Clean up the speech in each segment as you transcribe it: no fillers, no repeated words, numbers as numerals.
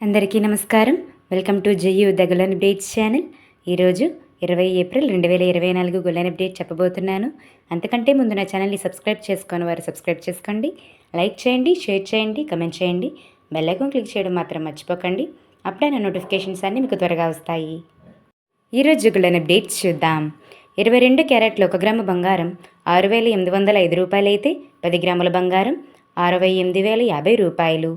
అందరికీ నమస్కారం. Welcome to JU the golden updates channel. ఈరోజు 20 ఏప్రిల్ 2024 గోల్డెన్ అప్డేట్ చెప్పబోతున్నాను. అంతకంటే ముందు నా ఛానల్ని సబ్స్క్రైబ్ చేసుకొని వారు సబ్స్క్రైబ్ చేసుకోండి. లైక్ చేయండి, షేర్ చేయండి, కమెంట్ చేయండి. బెల్ ఐకాన్ క్లిక్ చేయడం మాత్రం మర్చిపోకండి. అప్పుడే నా నోటిఫికేషన్స్ అన్నీ మీకు త్వరగా వస్తాయి. ఈరోజు గోల్డెన్ అప్డేట్స్ చూద్దాం. 22 క్యారెట్ల 1 గ్రాము బంగారం 6,805 రూపాయలైతే 10 గ్రాముల బంగారం 68,050 రూపాయలు.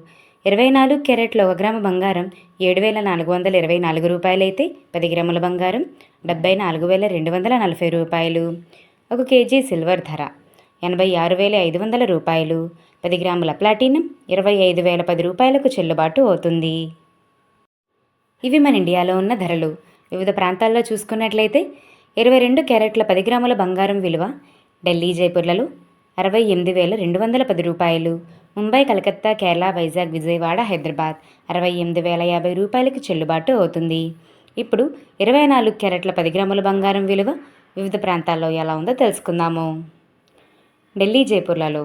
24 క్యారెట్ల 1 గ్రాము బంగారం 7,424 రూపాయలైతే 10 గ్రాముల బంగారం 74,240 రూపాయలు. 1 కేజీ సిల్వర్ ధర 86,500 రూపాయలు. 10 గ్రాముల ప్లాటినం 25,010 రూపాయలకు చెల్లుబాటు అవుతుంది. ఇవి మన ఇండియాలో ఉన్న ధరలు. వివిధ ప్రాంతాల్లో చూసుకున్నట్లయితే 22 క్యారెట్ల 10 గ్రాముల బంగారం విలువ ఢిల్లీ, జైపూర్లలో 68,210 రూపాయలు. ముంబై, కలకత్తా, కేరళ, వైజాగ్, విజయవాడ, హైదరాబాద్ 68,050 రూపాయలకి చెల్లుబాటు అవుతుంది. ఇప్పుడు 24 క్యారెట్ల 10 గ్రాముల బంగారం విలువ వివిధ ప్రాంతాల్లో ఎలా ఉందో తెలుసుకుందాము. ఢిల్లీ, జైపూర్లలో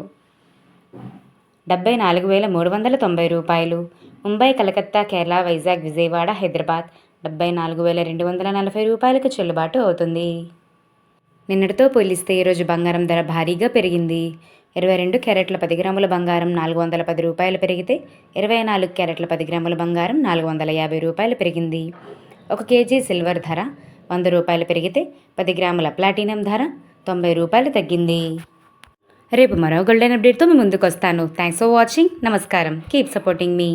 74,390 రూపాయలు. ముంబై, కలకత్తా, కేరళ, వైజాగ్, విజయవాడ, హైదరాబాద్ 74,240 రూపాయలకు చెల్లుబాటు అవుతుంది. నిన్నటితో పోలిస్తే ఈరోజు బంగారం ధర భారీగా పెరిగింది. 22 క్యారెట్ల 10 గ్రాముల బంగారం 410 రూపాయలు పెరిగితే 24 క్యారెట్ల 10 గ్రాముల బంగారం 450 రూపాయలు పెరిగింది. 1 కేజీ సిల్వర్ ధర 100 రూపాయలు పెరిగితే 10 గ్రాముల ప్లాటినం ధర 90 రూపాయలు తగ్గింది. రేపు మరో గోల్డెన్ అప్డేట్తో మీ ముందుకు వస్తాను. Thanks for watching. నమస్కారం. కీప్ సపోర్టింగ్ మీ.